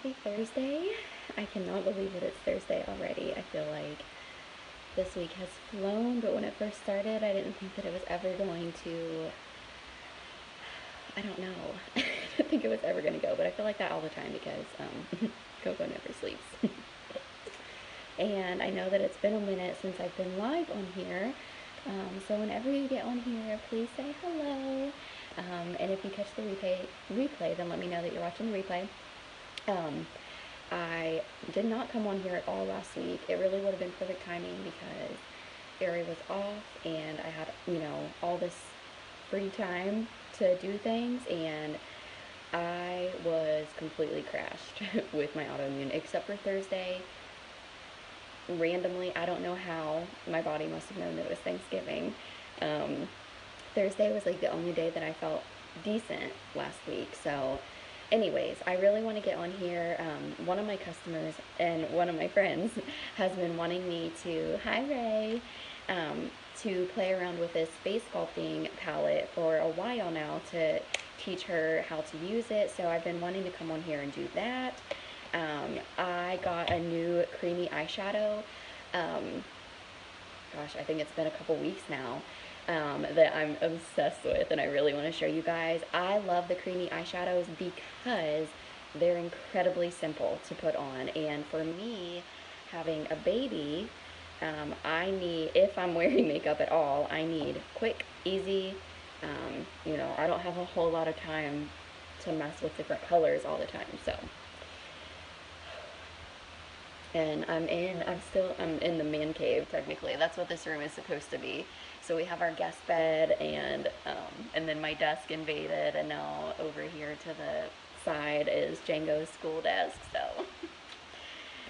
Happy Thursday. I cannot believe that it's Thursday already. I feel like this week has flown, but when it first started, I didn't think that it was ever going to, I don't know. I didn't think it was ever going to go, but I feel like that all the time because Coco never sleeps. And I know that it's been a minute since I've been live on here. So whenever you get on here, please say hello. And if you catch the replay, then let me know that you're watching the replay. I did not come on here at all last week. It really would have been perfect timing because Ari was off and I had, all this free time to do things, and I was completely crashed with my autoimmune, except for Thursday. Randomly, I don't know how, my body must have known that it was Thanksgiving. Thursday was like the only day that I felt decent last week. So anyways, I really want to get on here. One of my customers and one of my friends has been wanting me to, hi Ray, to play around with this face sculpting palette for a while now to teach her how to use it. So I've been wanting to come on here and do that. I got a new creamy eyeshadow. Gosh, I think it's been a couple weeks now. That I'm obsessed with, and I really want to show you guys. I love the creamy eyeshadows because they're incredibly simple to put on, and for me, having a baby, I need, if I'm wearing makeup at all, I need quick, easy, I don't have a whole lot of time to mess with different colors all the time, so. And I'm in the man cave, technically. That's what this room is supposed to be. So we have our guest bed, and then my desk invaded, and now over here to the side is Django's school desk, so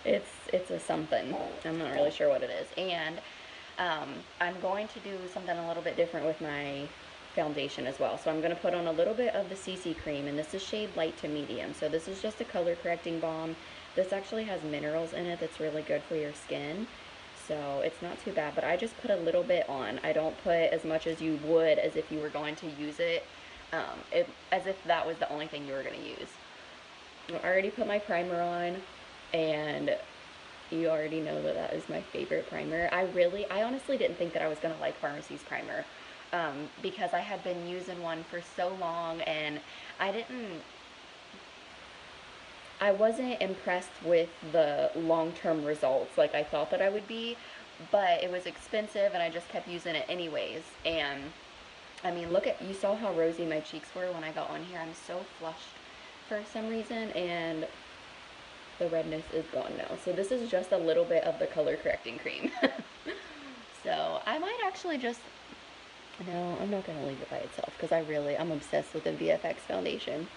it's a something. I'm not really sure what it is. And I'm going to do something a little bit different with my foundation as well. So I'm going to put on a little bit of the CC cream, and this is shade light to medium. So this is just a color correcting balm. This actually has minerals in it that's really good for your skin, so it's not too bad, but I just put a little bit on. I don't put as much as you would as if you were going to use it, as if that was the only thing you were going to use. I already put my primer on, and you already know that that is my favorite primer. I honestly didn't think that I was going to like Farmasi's primer, because I had been using one for so long, and I wasn't impressed with the long-term results like I thought that I would be, but it was expensive and I just kept using it anyways. And I mean, you saw how rosy my cheeks were when I got on here. I'm so flushed for some reason, and the redness is gone now. So this is just a little bit of the color correcting cream. So I might actually no, I'm not gonna leave it by itself because I'm obsessed with the VFX foundation.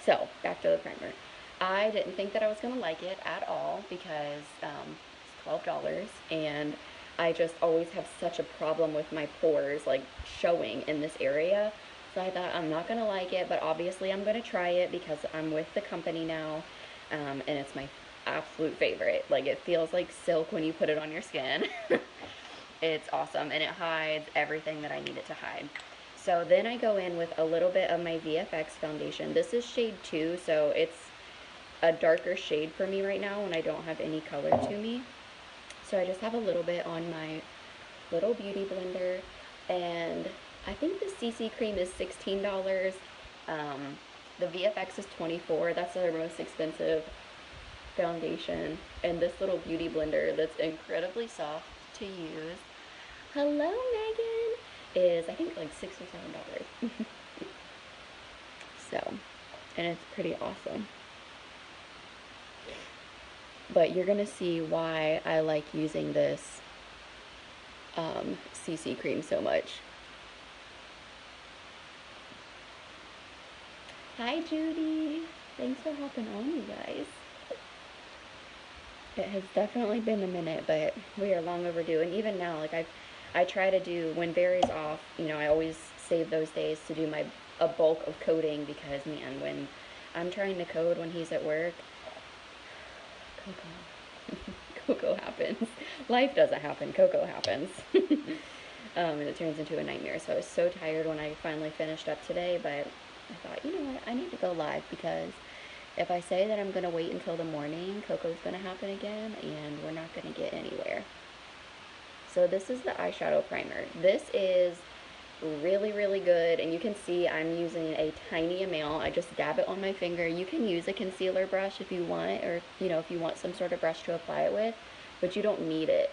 So back to the primer. I didn't think that I was going to like it at all because it's $12, and I just always have such a problem with my pores like showing in this area. So I thought I'm not going to like it, but obviously I'm going to try it because I'm with the company now, and it's my absolute favorite. Like, it feels like silk when you put it on your skin. It's awesome, and it hides everything that I need it to hide. So then I go in with a little bit of my VFX foundation. This is shade 2, so it's a darker shade for me right now when I don't have any color to me. So I just have a little bit on my little beauty blender, and I think the CC cream is $16. The VFX is $24. That's their most expensive foundation. And this little beauty blender that's incredibly soft to use, hello Megan, is I think like $6 or $7. So, and it's pretty awesome. But you're going to see why I like using this CC cream so much. Hi Judy! Thanks for hopping on, you guys. It has definitely been a minute, but we are long overdue. And even now, like I try to do, when Barry's off, I always save those days to do a bulk of coding because, man, when I'm trying to code when he's at work, Coco happens. Life doesn't happen, Coco happens. And it turns into a nightmare. So I was so tired when I finally finished up today, but I thought, you know what, I need to go live because If I say that I'm going to wait until the morning, Coco's going to happen again, and we're not going to get anywhere. So this is the eyeshadow primer. This is really, really good, and you can see I'm using a tiny amount. I just dab it on my finger. You can use a concealer brush if you want, or, you know, if you want some sort of brush to apply it with, but you don't need it.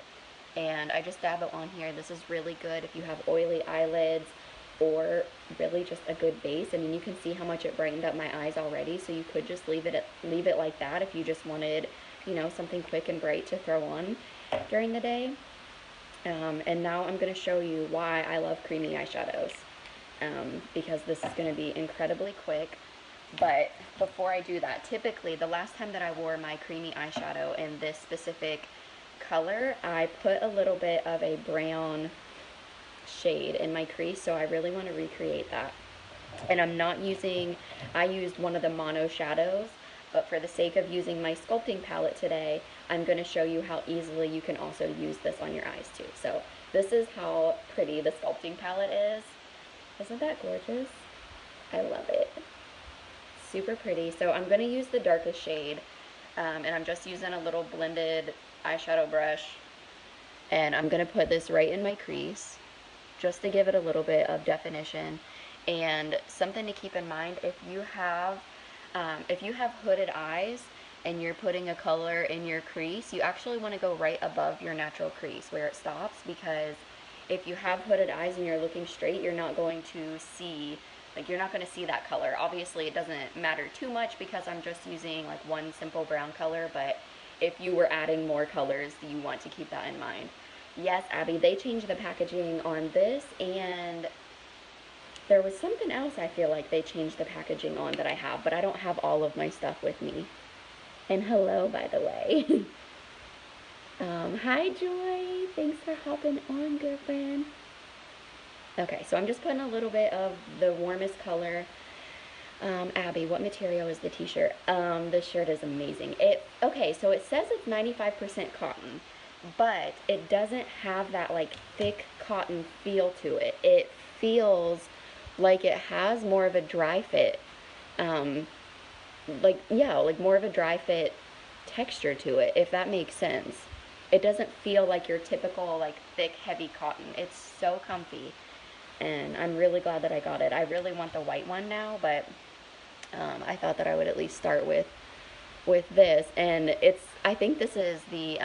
And I just dab it on here. This is really good if you have oily eyelids, or really just a good base. I mean, you can see how much it brightened up my eyes already, so you could just leave it like that if you just wanted, you know, something quick and bright to throw on during the day. And now I'm going to show you why I love creamy eyeshadows, because this is going to be incredibly quick. But before I do that, typically the last time that I wore my creamy eyeshadow in this specific color, I put a little bit of a brown shade in my crease, so I really want to recreate that. And I used one of the mono shadows, but for the sake of using my sculpting palette today, I'm going to show you how easily you can also use this on your eyes too. So this is how pretty the sculpting palette is. Isn't that gorgeous? I love it. Super pretty. So I'm going to use the darkest shade, and I'm just using a little blended eyeshadow brush, and I'm going to put this right in my crease just to give it a little bit of definition. And something to keep in mind, if you have hooded eyes and you're putting a color in your crease, you actually want to go right above your natural crease where it stops, because if you have hooded eyes and you're looking straight, you're not going to see, like, you're not going to see that color. Obviously, it doesn't matter too much because I'm just using like one simple brown color, but if you were adding more colors, you want to keep that in mind. Yes, Abby, they changed the packaging on this, and there was something else I feel like they changed the packaging on that I have, but I don't have all of my stuff with me. And hello, by the way. Hi, Joy. Thanks for hopping on, girlfriend. Okay, so I'm just putting a little bit of the warmest color. Abby, what material is the t-shirt? This shirt is amazing. Okay, so it says it's 95% cotton, but it doesn't have that like thick cotton feel to it. It feels like it has more of a dry fit, like more of a dry fit texture to it, if that makes sense. It doesn't feel like your typical like thick, heavy cotton. It's so comfy, and I'm really glad that I got it. I really want the white one now, but I thought that I would at least start with this. And I think this is the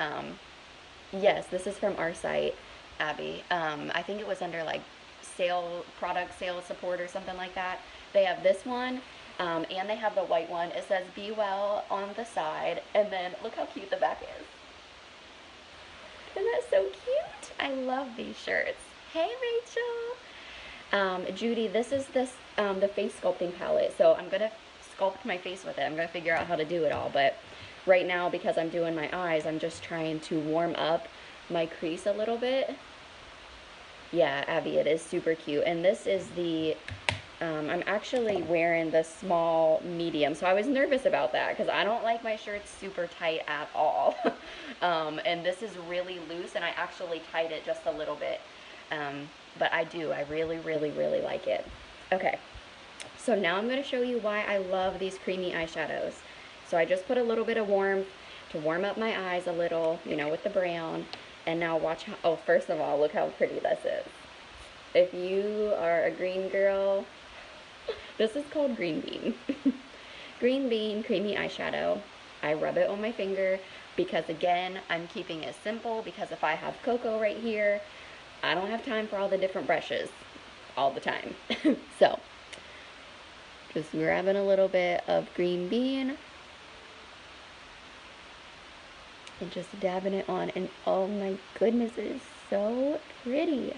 yes, this is from our site, Abby. I think it was under like product sales support or something like that. They have this one, and they have the white one. It says "Be Well" on the side, and then look how cute the back is. Isn't that so cute? I love these shirts. Hey, Rachel. Judy, this is the face sculpting palette. So I'm gonna sculpt my face with it. I'm gonna figure out how to do it all, but right now, because I'm doing my eyes, I'm just trying to warm up my crease a little bit. Yeah, Abby, it is super cute. And this is the, I'm actually wearing the small medium. So I was nervous about that because I don't like my shirts super tight at all. And this is really loose, and I actually tied it just a little bit. But I really, really, really like it. Okay, so now I'm going to show you why I love these creamy eyeshadows. So I just put a little bit of warmth to warm up my eyes a little, you know, with the brown. And now watch how, oh, first of all, look how pretty this is. If you are a green girl, this is called Green Bean. Green Bean Creamy Eyeshadow. I rub it on my finger because, again, I'm keeping it simple, because if I have Coco right here, I don't have time for all the different brushes all the time. So, just grabbing a little bit of Green Bean and just dabbing it on, and oh my goodness, it is so pretty.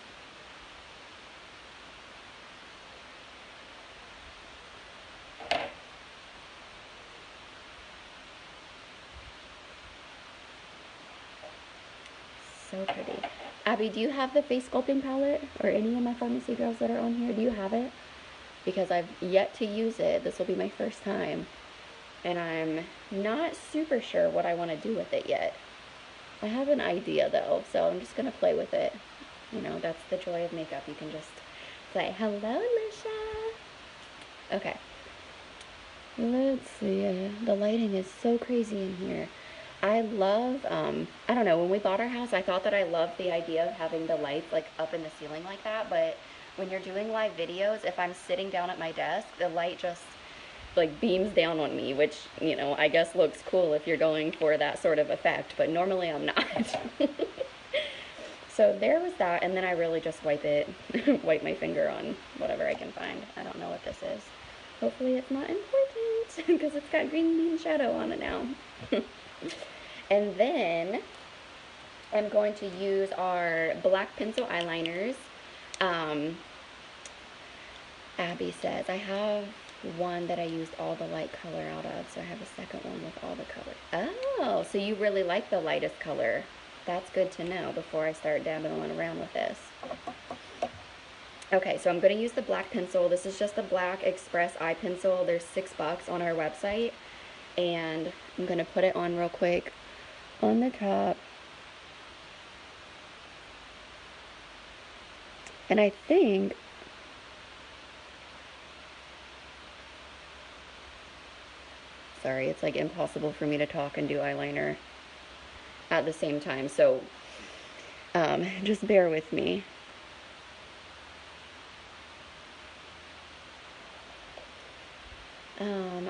So pretty. Abby, do you have the face sculpting palette, or any of my Farmasi girls that are on here? Do you have it? Because I've yet to use it. This will be my first time, and I'm not super sure what I want to do with it yet. I have an idea though, so I'm just gonna play with it. You know, that's the joy of makeup. You can just say, hello, Alicia. Okay. Let's see. The lighting is so crazy in here. I love, I don't know, when we bought our house, I thought that I loved the idea of having the lights like up in the ceiling like that, but when you're doing live videos, if I'm sitting down at my desk, the light just like beams down on me, which, you know, I guess looks cool if you're going for that sort of effect, but normally I'm not. So there was that, and then I really just wipe my finger on whatever I can find. I don't know what this is. Hopefully it's not important, because it's got green bean shadow on it now. And then I'm going to use our black pencil eyeliners. Abby says, I have one that I used all the light color out of, so I have a second one with all the color. Oh, so you really like the lightest color. That's good to know before I start dabbing around with this. Okay, so I'm going to use the black pencil. This is just a black express eye pencil. There's $6 on our website. And I'm going to put it on real quick on the top. And I think sorry, it's like impossible for me to talk and do eyeliner at the same time, so just bear with me.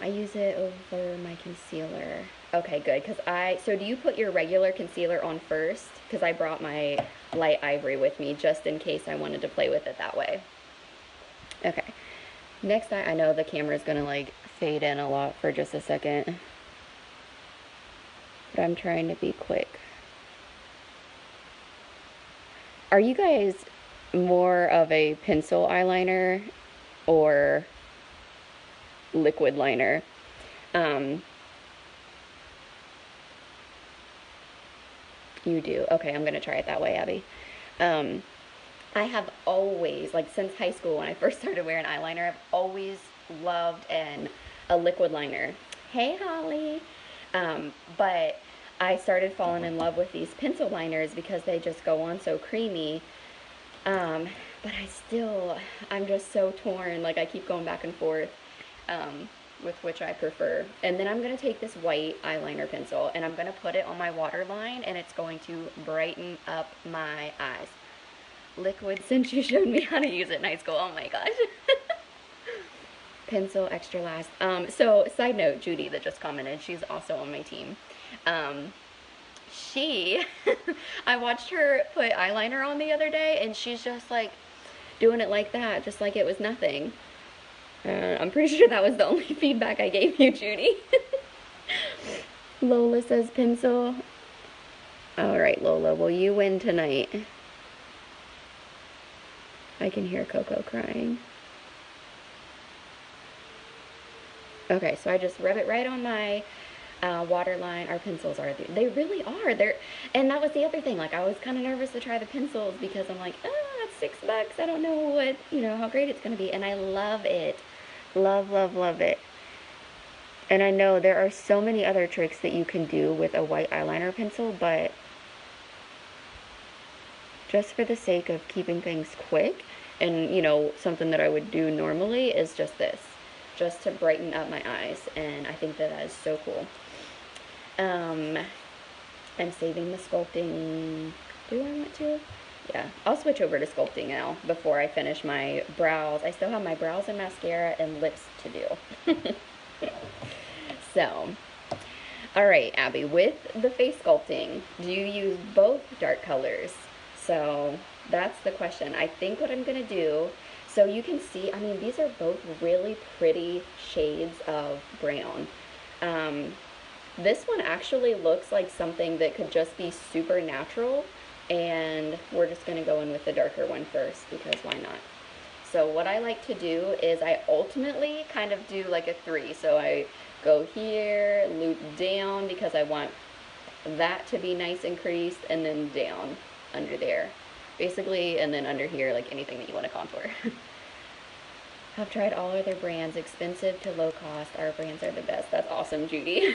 I use it over my concealer. Okay, good, so do you put your regular concealer on first? Because I brought my light ivory with me just in case I wanted to play with it that way. Okay, next I know the camera's gonna like fade in a lot for just a second, but I'm trying to be quick. Are you guys more of a pencil eyeliner or liquid liner? You do. Okay, I'm gonna try it that way, Abby. I have always, like since high school when I first started wearing eyeliner, I've always loved a liquid liner. Hey, Holly. But I started falling in love with these pencil liners because they just go on so creamy. But I'm just so torn. Like I keep going back and forth with which I prefer. And then I'm going to take this white eyeliner pencil and I'm going to put it on my waterline and it's going to brighten up my eyes. Liquid, since you showed me how to use it in high school. Oh my gosh. Pencil extra last. So side note, Judy that just commented, she's also on my team. I watched her put eyeliner on the other day and she's just like doing it like that, just like it was nothing. I'm pretty sure that was the only feedback I gave you, Judy. Lola says pencil. Alright, Lola, well you win tonight. I can hear Coco crying. Okay, so I just rub it right on my waterline. Our pencils are, they really are. And that was the other thing. Like, I was kind of nervous to try the pencils because I'm like, it's $6. I don't know what, how great it's going to be. And I love it. Love, love, love it. And I know there are so many other tricks that you can do with a white eyeliner pencil, but just for the sake of keeping things quick and, something that I would do normally is just this. Just to brighten up my eyes, and I think that is so cool. I'm saving the sculpting. Do I want to? Yeah, I'll switch over to sculpting now before I finish my brows. I still have my brows and mascara and lips to do. So, alright, Abby, with the face sculpting, do you use both dark colors? So, that's the question. I think what I'm going to do, so you can see, these are both really pretty shades of brown. This one actually looks like something that could just be super natural, and we're just going to go in with the darker one first, because why not? So what I like to do is I ultimately kind of do like a 3. So I go here, loop down, because I want that to be nice and creased, and then down under there. Basically, and then under here, like anything that you want to contour. I've tried all other brands, expensive to low cost. Our brands are the best. That's awesome, Judy.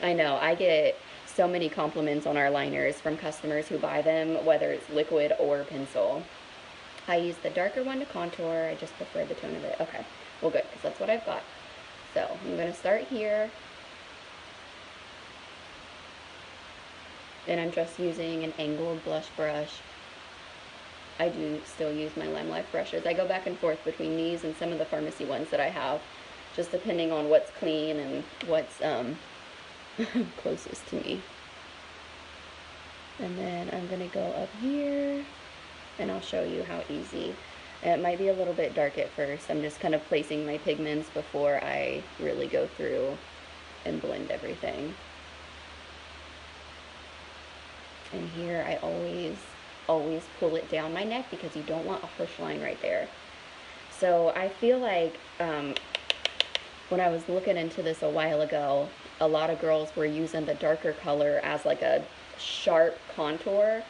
I know, I get so many compliments on our liners from customers who buy them, whether it's liquid or pencil. I use the darker one to contour. I just prefer the tone of it. Okay, well good, because that's what I've got. So I'm going to start here, and I'm just using an angled blush brush. I do still use my Lime Life brushes. I go back and forth between these and some of the Farmasi ones that I have, just depending on what's clean and what's closest to me. And then I'm going to go up here, and I'll show you how easy. It might be a little bit dark at first. I'm just kind of placing my pigments before I really go through and blend everything. And here I always pull it down my neck because you don't want a harsh line right there. So I feel like when I was looking into this a while ago, a lot of girls were using the darker color as like a sharp contour,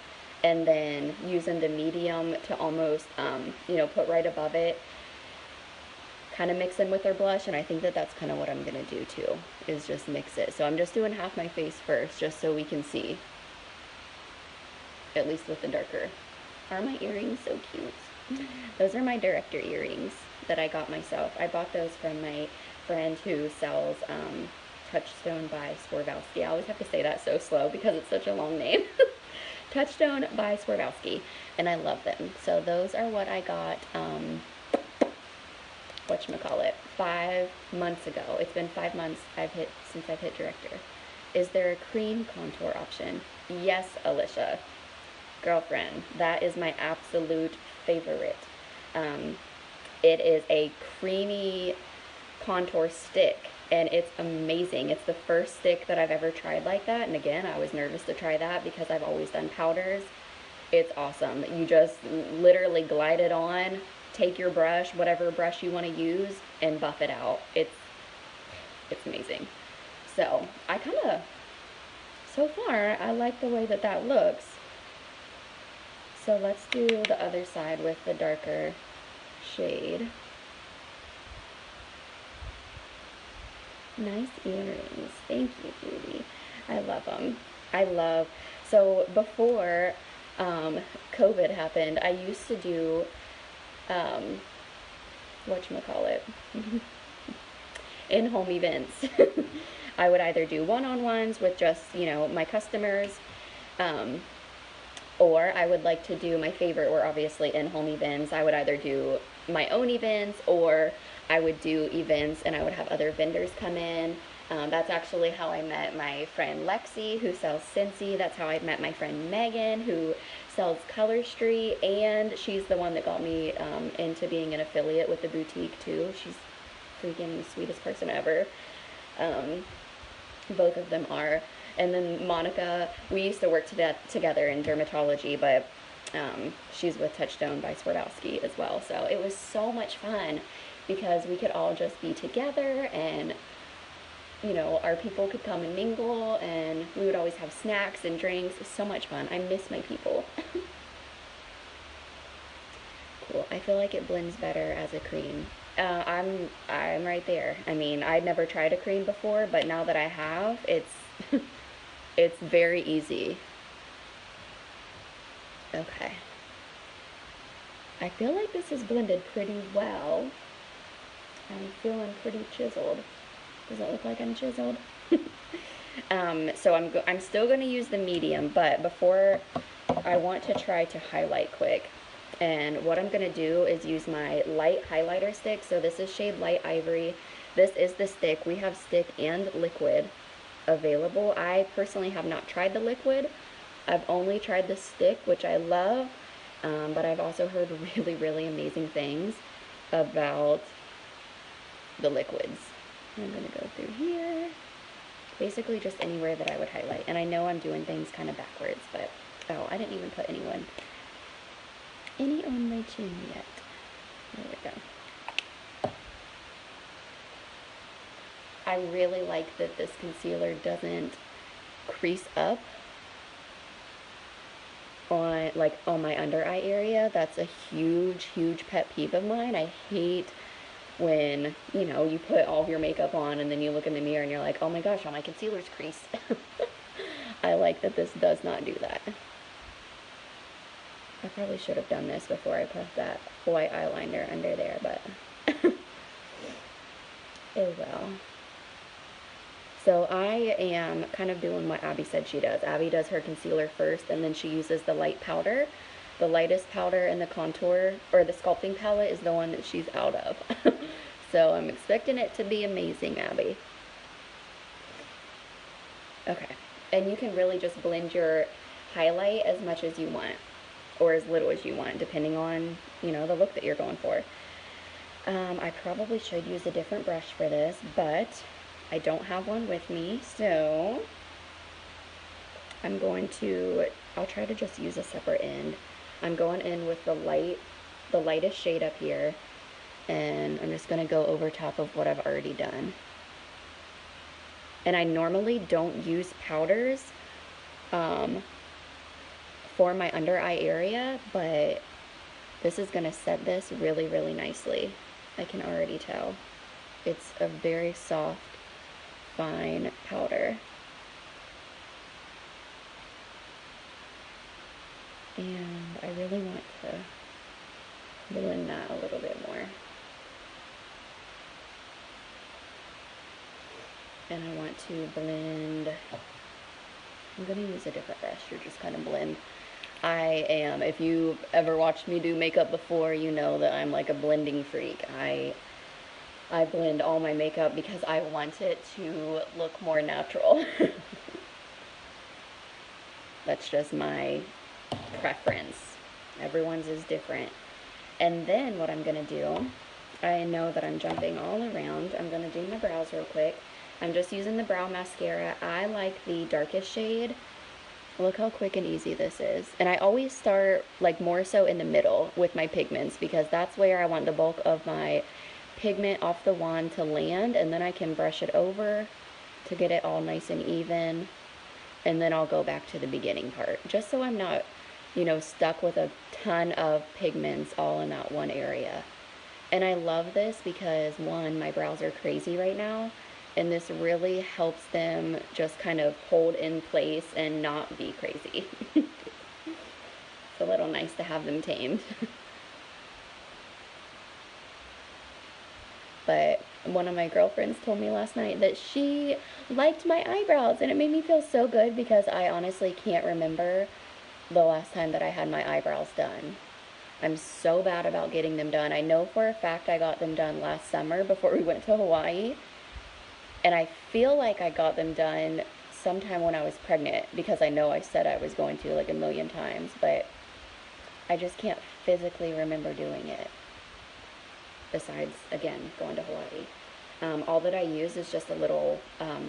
and then using the medium to almost, you know, put right above it, kind of mix in with their blush. And I think that that's kind of what I'm going to do too, is just mix it. So I'm just doing half my face first, just so we can see, at least with the darker. Are my earrings so cute? Those are my director earrings that I got myself. I bought those from my friend who sells Touchstone by Swarovski. I always have to say that so slow because it's such a long name. Touchstone by Swarovski, and I love them. So those are what I got, whatchamacallit, 5 months ago. It's been 5 months since I've hit director. Is there a cream contour option? Yes, Alicia. Girlfriend, that is my absolute favorite. It is a creamy contour stick, and it's amazing. It's the first stick that I've ever tried like that, and again, I was nervous to try that because I've always done powders. It's awesome. You just literally glide it on, take your brush, whatever brush you want to use, and buff it out. It's amazing. So I kind of, so far, I like the way that that looks. So let's do the other side with the darker shade. Nice earrings. Thank you, Judy. I love them. So before COVID happened, I used to do, whatchamacallit, in-home events. I would either do one-on-ones with just, you know, my customers, or I would like to do, my favorite were obviously in-home events. I would either do my own events, or I would do events and I would have other vendors come in. That's actually how I met my friend Lexi, who sells Scentsy. That's how I met my friend Megan, who sells Color Street, and she's the one that got me into being an affiliate with the boutique too. She's freaking the sweetest person ever. Both of them are. And then Monica, we used to work together in dermatology, but she's with Touchstone by Swarovski as well. So it was so much fun because we could all just be together, and you know, our people could come and mingle, and we would always have snacks and drinks. It was so much fun. I miss my people. Cool. I feel like it blends better as a cream. I'm right there. I mean, I'd never tried a cream before, but now that I have, it's it's very easy. Okay. I feel like this is blended pretty well. I'm feeling pretty chiseled. Does it look like I'm chiseled? So I'm still going to use the medium, but before, I want to try to highlight quick. And what I'm going to do is use my light highlighter stick. So this is shade Light Ivory. This is the stick. We have stick and liquid available. I personally have not tried the liquid. I've only tried the stick, which I love, but I've also heard really, really amazing things about the liquids. I'm going to go through here, basically just anywhere that I would highlight. And I know I'm doing things kind of backwards, but, oh, I didn't even put any on my chin yet. There we go. I really like that this concealer doesn't crease up on, like, on my under eye area. That's a huge, huge pet peeve of mine. I hate when, you know, you put all of your makeup on and then you look in the mirror and you're like, oh my gosh, all my concealer's creased. I like that this does not do that. I probably should have done this before I put that white eyeliner under there, but It will. So I am kind of doing what Abby said she does. Abby does her concealer first, and then she uses the light powder. The lightest powder in the contour, or the sculpting palette, is the one that she's out of. So I'm expecting it to be amazing, Abby. Okay. And you can really just blend your highlight as much as you want, or as little as you want, depending on, you know, the look that you're going for. I probably should use a different brush for this, but I don't have one with me, so I'll try to just use a separate end. I'm going in with the lightest shade up here, and I'm just going to go over top of what I've already done. And I normally don't use powders for my under eye area, but this is going to set this really, really nicely. I can already tell. It's a very soft, fine powder. And I really want to blend that a little bit more. And I want to blend, I'm going to use a different brush or just kind of blend. If you've ever watched me do makeup before, you know that I'm like a blending freak. I blend all my makeup because I want it to look more natural. That's just my preference. Everyone's is different. And then what I'm going to do, I know that I'm jumping all around. I'm going to do my brows real quick. I'm just using the brow mascara. I like the darkest shade. Look how quick and easy this is. And I always start like more so in the middle with my pigments because that's where I want the bulk of my pigment off the wand to land, and then I can brush it over to get it all nice and even, and then I'll go back to the beginning part, just so I'm not, you know, stuck with a ton of pigments all in that one area. And I love this because, one, my brows are crazy right now, and this really helps them just kind of hold in place and not be crazy. It's a little nice to have them tamed. But one of my girlfriends told me last night that she liked my eyebrows, and it made me feel so good because I honestly can't remember the last time that I had my eyebrows done. I'm so bad about getting them done. I know for a fact I got them done last summer before we went to Hawaii, and I feel like I got them done sometime when I was pregnant because I know I said I was going to like a million times, but I just can't physically remember doing it. Besides, again, going to Hawaii. All that I use is just a little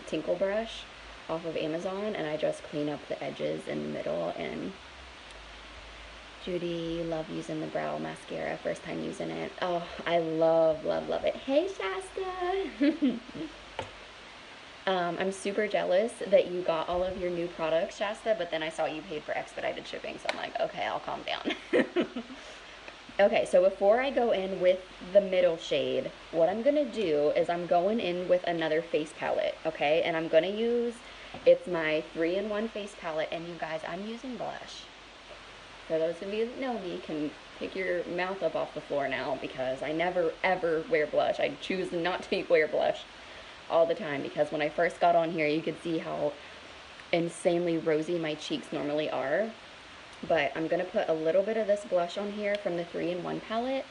tinkle brush off of Amazon, and I just clean up the edges in the middle. And Judy, love using the brow mascara, first time using it. Oh, I love, love, love it. Hey, Shasta! I'm super jealous that you got all of your new products, Shasta, but then I saw you paid for expedited shipping, so I'm like, okay, I'll calm down. Okay, so before I go in with the middle shade, what I'm going to do is I'm going in with another face palette, okay? And I'm going to use, it's my 3-in-1 face palette, and you guys, I'm using blush. For those of you that know me, can pick your mouth up off the floor now because I never, ever wear blush. I choose not to wear blush all the time because when I first got on here, you could see how insanely rosy my cheeks normally are. But I'm going to put a little bit of this blush on here from the 3-in-1 palette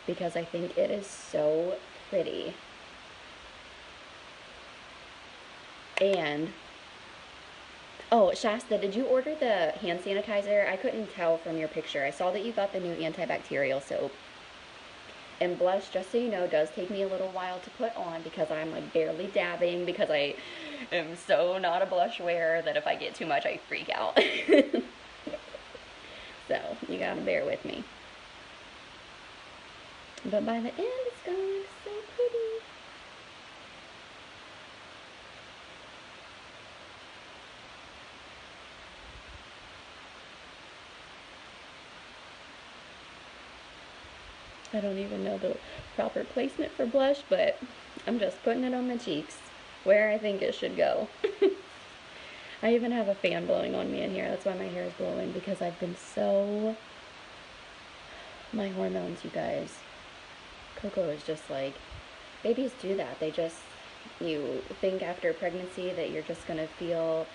because I think it is so pretty. And, oh, Shasta, did you order the hand sanitizer? I couldn't tell from your picture. I saw that you got the new antibacterial soap. And blush, just so you know, does take me a little while to put on because I'm like barely dabbing because I am so not a blush wearer that if I get too much, I freak out. So, you gotta bear with me. But by the end, it's gonna look so pretty. I don't even know the proper placement for blush, but I'm just putting it on my cheeks where I think it should go. I even have a fan blowing on me in here. That's why my hair is blowing, because I've been so... My hormones, you guys. Coco is just like, babies do that. You think after pregnancy that you're just gonna feel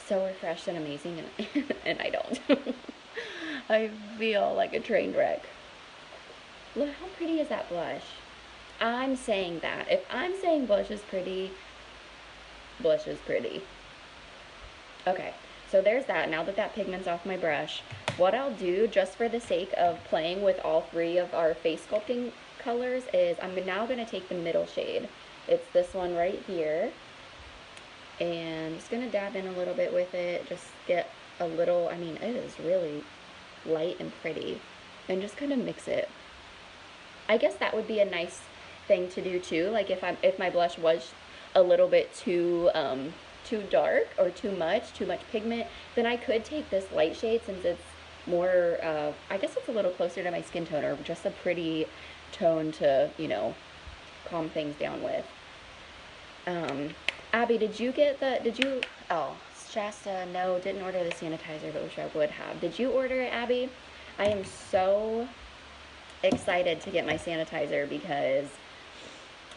so refreshed and amazing, and I don't. I feel like a train wreck. Look, how pretty is that blush? I'm saying that. If I'm saying blush is pretty, blush is pretty. Okay, so there's that. Now that that pigment's off my brush, what I'll do, just for the sake of playing with all three of our face sculpting colors, is I'm now going to take the middle shade. It's this one right here. And just going to dab in a little bit with it. Just get a little, I mean, it is really light and pretty. And just kind of mix it. I guess that would be a nice thing to do too. Like if my blush was a little bit too dark or too much pigment, then I could take this light shade, since it's more, I guess it's a little closer to my skin tone, or just a pretty tone to, you know, calm things down with. Abby, oh, Shasta, no, didn't order the sanitizer, but wish I would have. Did you order it, Abby? I am so excited to get my sanitizer because,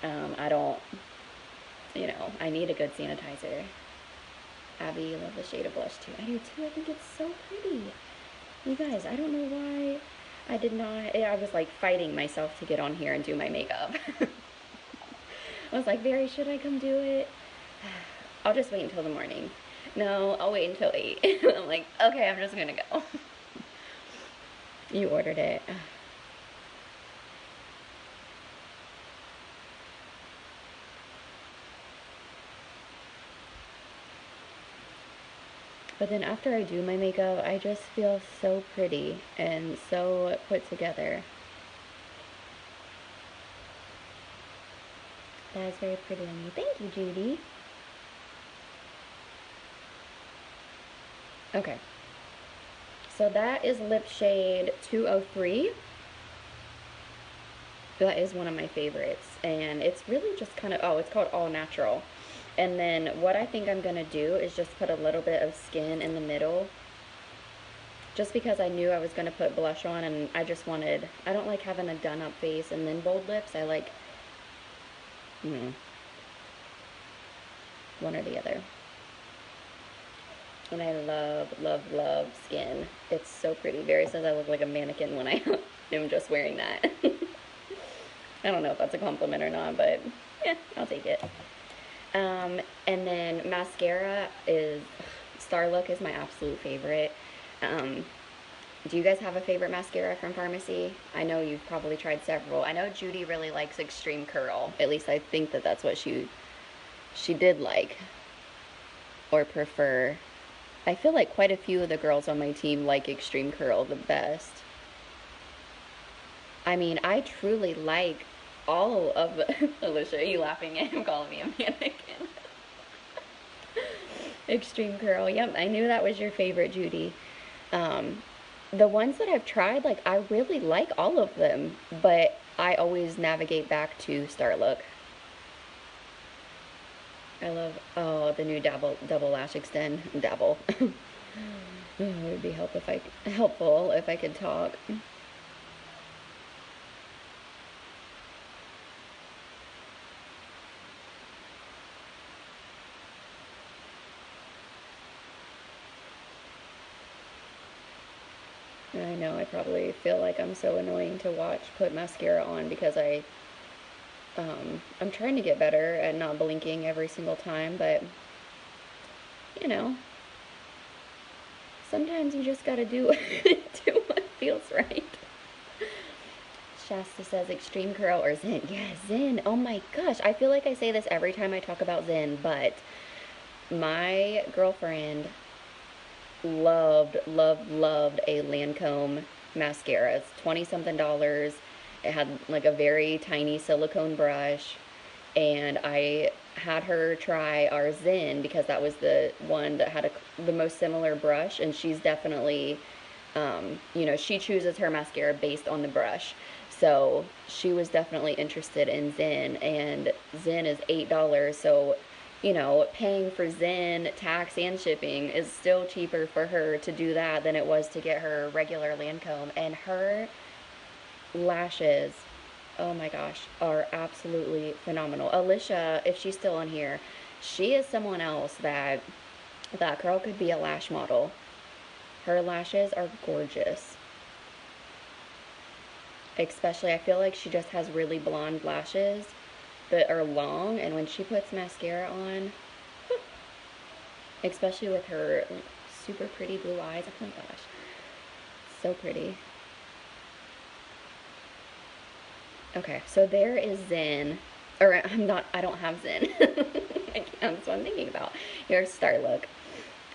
I don't, you know, I need a good sanitizer. Abby, you love the shade of blush too. I do too. I think it's so pretty. You guys, I don't know why I did not, I was like fighting myself to get on here and do my makeup. I was like, Barry, should I come do it? I'll just wait until the morning. No, I'll wait until 8. I'm like, okay, I'm just gonna go. You ordered it. But then after I do my makeup, I just feel so pretty and so put together. That is very pretty on you. Thank you, Judy. Okay. So that is lip shade 203. That is one of my favorites. And it's really just kind of, oh, it's called All Natural. And then what I think I'm going to do is just put a little bit of skin in the middle. Just because I knew I was going to put blush on, and I just wanted, I don't like having a done up face and then bold lips. I like, one or the other. And I love, love, love skin. It's so pretty. Barry says I look like a mannequin when I am just wearing that. I don't know if that's a compliment or not, but yeah, I'll take it. And then mascara is, Starlook is my absolute favorite. Do you guys have a favorite mascara from Farmasi? I know you've probably tried several. I know Judy really likes Extreme Curl. At least I think that that's what she did like or prefer. I feel like quite a few of the girls on my team like Extreme Curl the best. I mean, I truly like all of Alicia, are you laughing at him calling me a mannequin? Extreme Curl. Yep, I knew that was your favorite, Judy. The ones that I've tried, like, I really like all of them, but I always navigate back to Starlook. I love, oh, the new double lash extend. Dabble. Oh, it would be helpful if I could talk. I know, I probably feel like I'm so annoying to watch put mascara on because I'm trying to get better at not blinking every single time, but, you know, sometimes you just gotta do what feels right. Shasta says Extreme Curl or Zen. Yeah, Zen. Oh my gosh, I feel like I say this every time I talk about Zen, but my girlfriend loved a Lancome mascara. It's $20-something. It had like a very tiny silicone brush, and I had her try our Zen because that was the one that had the most similar brush, and she's definitely, you know, she chooses her mascara based on the brush. So she was definitely interested in Zen, and Zen is $8, so you know, paying for Zen, tax, and shipping is still cheaper for her to do that than it was to get her regular Lancome. And her lashes, oh my gosh, are absolutely phenomenal. Alicia, if she's still on here, she is someone else that girl could be a lash model. Her lashes are gorgeous. Especially, I feel like she just has really blonde lashes that are long, and when she puts mascara on, especially with her super pretty blue eyes, oh my gosh, so pretty. Okay, so there is Zen, or I don't have Zen. That's what I'm thinking about. Here's Star Look,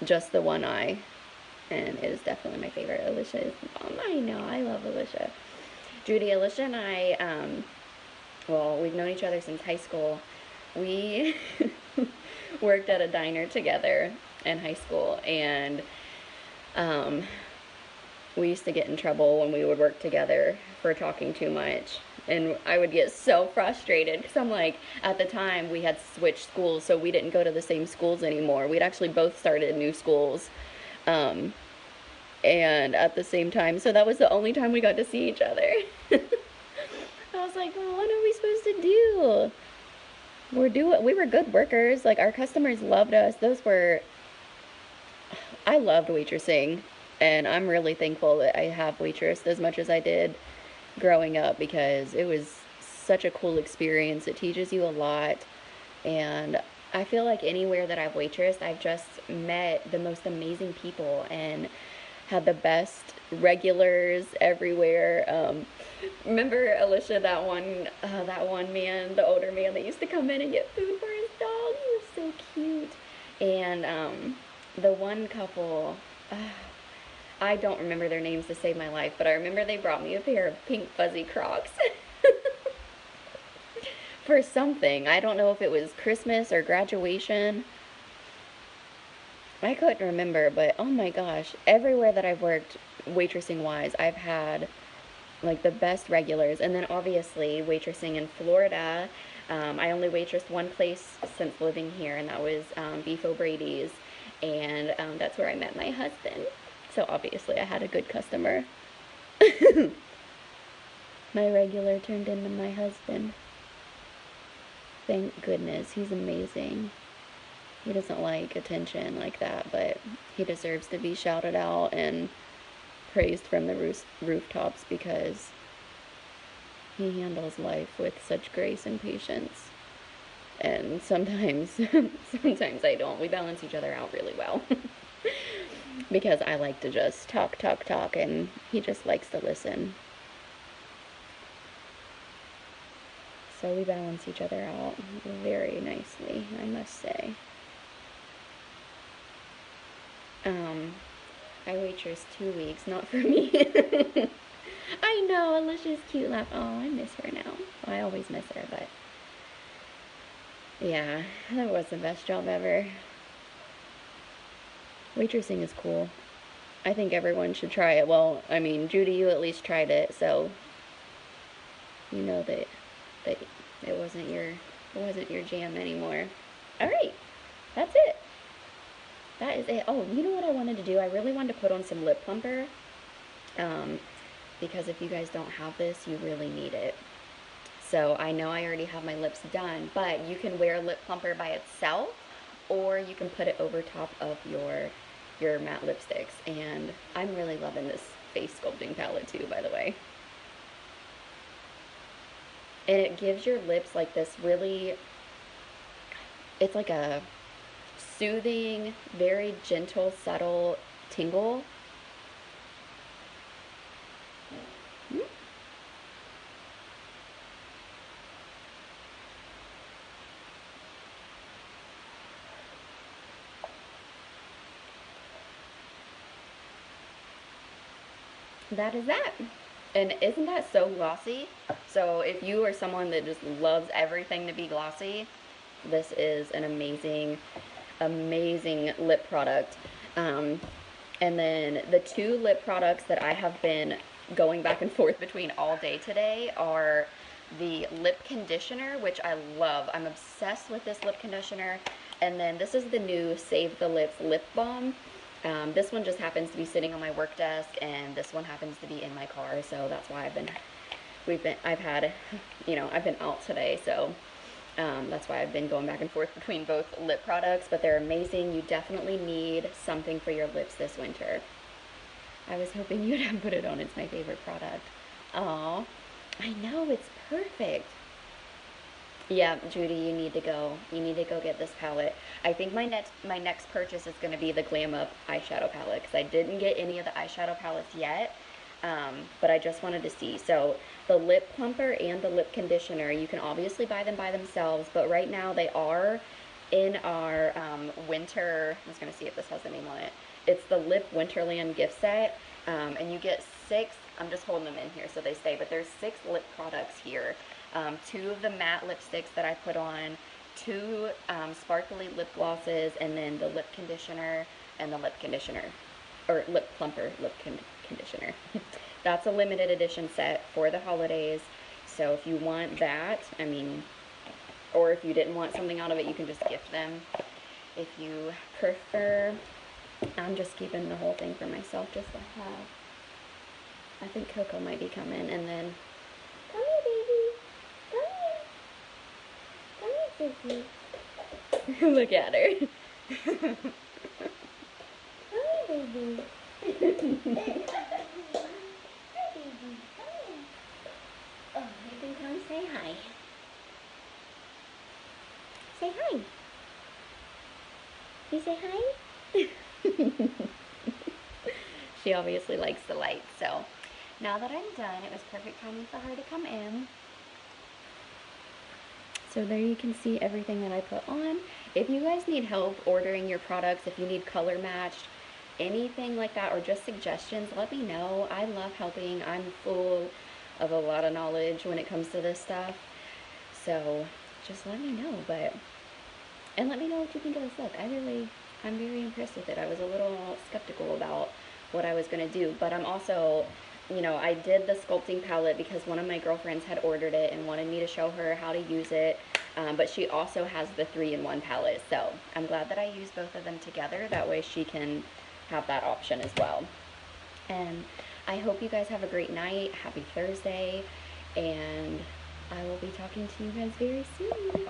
just the one eye, and it is definitely my favorite. Alicia is bomb. I know, I love Alicia. Judy, Alicia and I, well, we've known each other since high school. We worked at a diner together in high school, and we used to get in trouble when we would work together for talking too much. And I would get so frustrated because I'm like, at the time we had switched schools, so we didn't go to the same schools anymore. We'd actually both started new schools. And at the same time, so that was the only time we got to see each other. I was like, well, what are we supposed to do? We were good workers. Like, our customers loved us. I loved waitressing, and I'm really thankful that I have waitressed as much as I did growing up, because it was such a cool experience. It teaches you a lot, and I feel like anywhere that I've waitressed, I've just met the most amazing people and had the best regulars everywhere. Remember, Alicia, that one man, the older man that used to come in and get food for his dog? He was so cute. And the one couple, I don't remember their names to save my life, but I remember they brought me a pair of pink fuzzy Crocs for something. I don't know if it was Christmas or graduation. I couldn't remember, but oh my gosh, everywhere that I've worked waitressing wise, I've had like the best regulars. And then obviously waitressing in Florida, I only waitressed one place since living here, and that was Beef O'Brady's, and that's where I met my husband. So obviously I had a good customer. My regular turned into my husband. Thank goodness, he's amazing. He doesn't like attention like that, but he deserves to be shouted out and praised from the rooftops, because he handles life with such grace and patience. And sometimes I don't. We balance each other out really well. Because I like to just talk, and he just likes to listen. So we balance each other out very nicely, I must say. I waitressed 2 weeks, not for me. I know, Alicia's cute laugh. Oh, I miss her now. I always miss her, but yeah, that was the best job ever. Waitressing is cool. I think everyone should try it. Well, I mean, Judy, you at least tried it, so you know that it wasn't your jam anymore. All right, that's it. That is it. Oh, you know what I wanted to do? I really wanted to put on some lip plumper, because if you guys don't have this, you really need it. So I know I already have my lips done, but you can wear lip plumper by itself, or you can put it over top of your matte lipsticks. And I'm really loving this face sculpting palette too, by the way. And it gives your lips like this really, it's like a soothing, very gentle, subtle tingle. That is that. And isn't that so glossy? So if you are someone that just loves everything to be glossy, this is an amazing lip product. And then the two lip products that I have been going back and forth between all day today are the lip conditioner, which I love. I'm obsessed with this lip conditioner. And then this is the new Save the Lips lip balm. This one just happens to be sitting on my work desk, and this one happens to be in my car, so that's why I've been I've had, I've been out today, so that's why I've been going back and forth between both lip products, but they're amazing. You definitely need something for your lips this winter. I was hoping you'd have put it on. It's my favorite product. Aw, I know, it's perfect. Yeah, Judy, you need to go. You need to go get this palette. I think my next purchase is going to be the Glam Up eyeshadow palette because I didn't get any of the eyeshadow palettes yet, but I just wanted to see. So the lip plumper and the lip conditioner, you can obviously buy them by themselves, but right now they are in our winter. I was going to see if this has the name on it. It's the Lip Winterland gift set, and you get 6. I'm just holding them in here so they stay, but there's 6 lip products here. 2 of the matte lipsticks that I put on, 2 sparkly lip glosses, and then the lip conditioner and the lip conditioner, or lip plumper conditioner. That's a limited edition set for the holidays, so if you want that, I mean, or if you didn't want something out of it, you can just gift them. If you prefer, I'm just keeping the whole thing for myself just to have. I think Coco might be coming, and then, come here, baby. Come here, Sissy. Look at her. Come here, baby. Hi, baby. Oh, you can come say hi. Say hi. You say hi? She obviously likes the light, so now that I'm done, it was perfect timing for her to come in. So there you can see everything that I put on. If you guys need help ordering your products, if you need color matched, anything like that, or just suggestions, let me know. I love helping. I'm full of a lot of knowledge when it comes to this stuff. So just let me know. And let me know what you think of this look. I'm very impressed with it. I was a little skeptical about what I was going to do, but I'm also, I did the sculpting palette because one of my girlfriends had ordered it and wanted me to show her how to use it, but she also has the 3-in-1 palette, so I'm glad that I used both of them together. That way she can have that option as well. And I hope you guys have a great night. Happy Thursday, and I will be talking to you guys very soon.